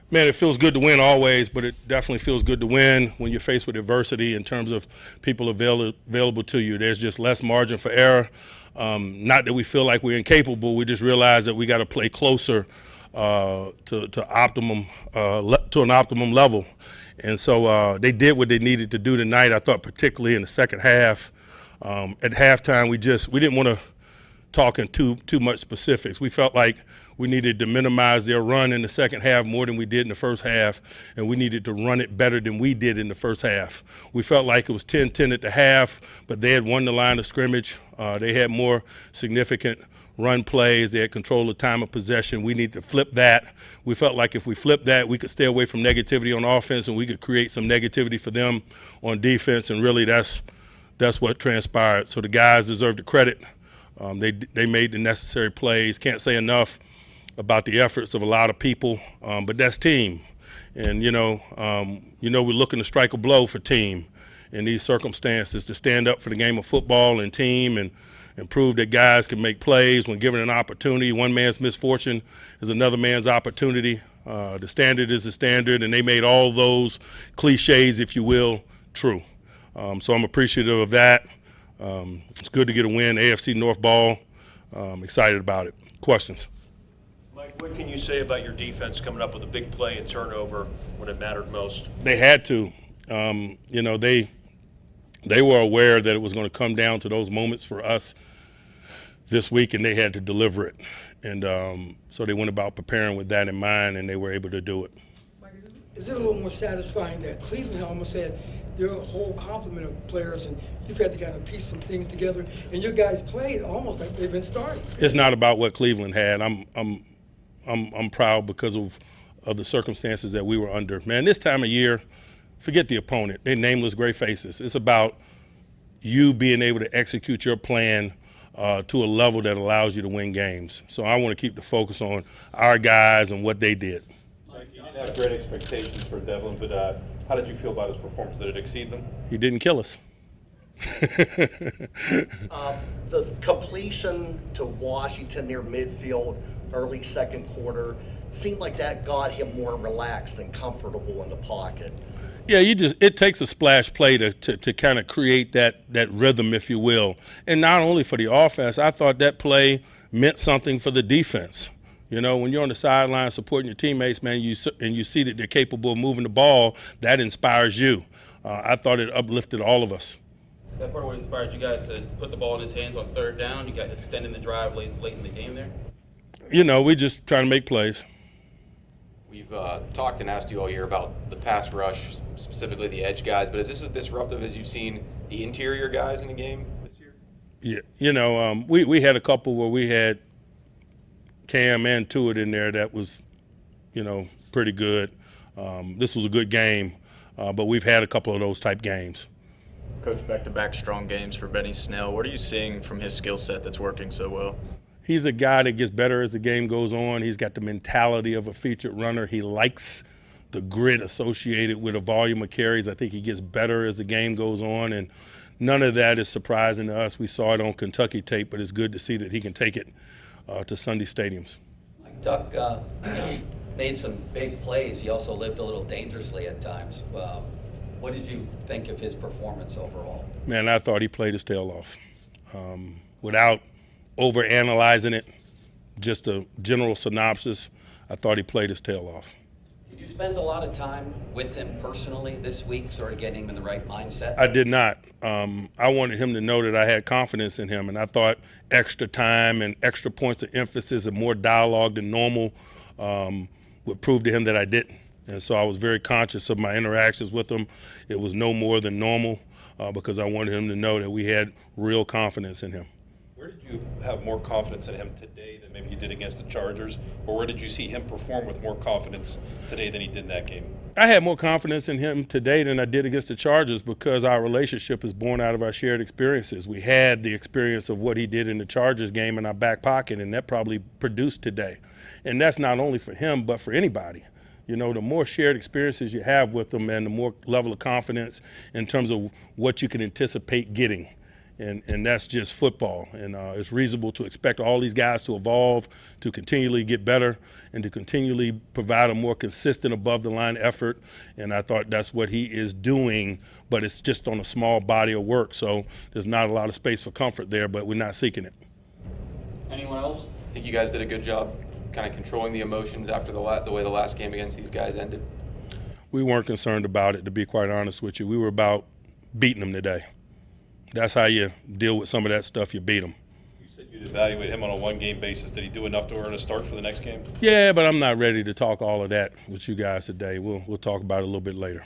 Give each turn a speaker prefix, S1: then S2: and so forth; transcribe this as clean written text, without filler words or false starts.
S1: Man, it feels good to win always, but it definitely feels good to win when you're faced with adversity in terms of people available to you. There's just less margin for error. Not that we feel like we're incapable. We just realize that we got to play closer to an optimum level. And so they did what they needed to do tonight. I thought particularly in the second half. At halftime, we didn't want to talk in too much specifics. We felt like we needed to minimize their run in the second half more than we did in the first half, and we needed to run it better than we did in the first half. We felt like it was 10-10 at the half, but they had won the line of scrimmage. They had more significant run plays. They had control of time of possession. We need to flip that. We felt like if we flipped that, we could stay away from negativity on offense, and we could create some negativity for them on defense, and really that's what transpired. So the guys deserve the credit. They made the necessary plays. Can't say enough about the efforts of a lot of people, but that's team. And we're looking to strike a blow for team in these circumstances, to stand up for the game of football and team and prove that guys can make plays when given an opportunity. One man's misfortune is another man's opportunity. The standard is the standard, and they made all those cliches, if you will, true. So I'm appreciative of that. It's good to get a win, AFC North ball. Excited about it. Questions?
S2: Mike, what can you say about your defense coming up with a big play and turnover when it mattered most?
S1: They had to. They were aware that it was going to come down to those moments for us this week, and they had to deliver it. And so they went about preparing with that in mind, and they were able to do it.
S3: Mike, is it a little more satisfying that Cleveland almost had their whole complement of players, and you've had to kind of piece some things together, and your guys played almost like they've been starting?
S1: It's not about what Cleveland had. I'm proud because of the circumstances that we were under. Man, this time of year, forget the opponent. They're nameless gray faces. It's about you being able to execute your plan to a level that allows you to win games. So I want to keep the focus on our guys and what they did.
S4: Mike, you did have great expectations for Devlin, but how did you feel about his performance? Did it exceed them?
S1: He didn't kill us.
S5: The completion to Washington near midfield, early second quarter, seemed like that got him more relaxed and comfortable in the pocket.
S1: Yeah, it takes a splash play to kind of create that rhythm, if you will. And not only for the offense, I thought that play meant something for the defense. You know, when you're on the sideline supporting your teammates, man, and you see that they're capable of moving the ball, that inspires you. I thought it uplifted all of us.
S6: That part what inspired you guys to put the ball in his hands on third down? You got extending the drive late in the game there?
S1: You know, we just trying to make plays.
S7: We've talked and asked you all year about the pass rush, specifically the edge guys, but is this as disruptive as you've seen the interior guys in the game this year?
S1: Yeah, you know, we had a couple where we had Cam and Tuitt in there that was, pretty good. This was a good game, but we've had a couple of those type games.
S8: Coach, back-to-back strong games for Benny Snell. What are you seeing from his skill set that's working so well?
S1: He's a guy that gets better as the game goes on. He's got the mentality of a featured runner. He likes the grit associated with a volume of carries. I think he gets better as the game goes on, and none of that is surprising to us. We saw it on Kentucky tape, but it's good to see that he can take it to Sunday stadiums.
S9: Like Duck made some big plays. He also lived a little dangerously at times. What did you think of his performance overall? Man,
S1: I thought he played his tail off. Without over-analyzing it, just a general synopsis, I thought he played his tail off.
S9: Did you spend a lot of time with him personally this week, sort of getting him in the right mindset?
S1: I did not. I wanted him to know that I had confidence in him, and I thought extra time and extra points of emphasis and more dialogue than normal would prove to him that I didn't. And so I was very conscious of my interactions with him. It was no more than normal because I wanted him to know that we had real confidence in him.
S4: Where did you have more confidence in him today than maybe you did against the Chargers? Or where did you see him perform with more confidence today than he did in that game?
S1: I had more confidence in him today than I did against the Chargers because our relationship is born out of our shared experiences. We had the experience of what he did in the Chargers game in our back pocket, and that probably produced today. And that's not only for him, but for anybody. The more shared experiences you have with them and the more level of confidence in terms of what you can anticipate getting. And that's just football. And it's reasonable to expect all these guys to evolve, to continually get better, and to continually provide a more consistent above-the-line effort. And I thought that's what he is doing, but it's just on a small body of work. So there's not a lot of space for comfort there, but we're not seeking it.
S6: Anyone else?
S7: I think you guys did a good job kind of controlling the emotions after the way the last game against these guys ended.
S1: We weren't concerned about it, to be quite honest with you. We were about beating them today. That's how you deal with some of that stuff. You beat them.
S4: You said you'd evaluate him on a one-game basis. Did he do enough to earn a start for the next game?
S1: Yeah, but I'm not ready to talk all of that with you guys today. We'll talk about it a little bit later.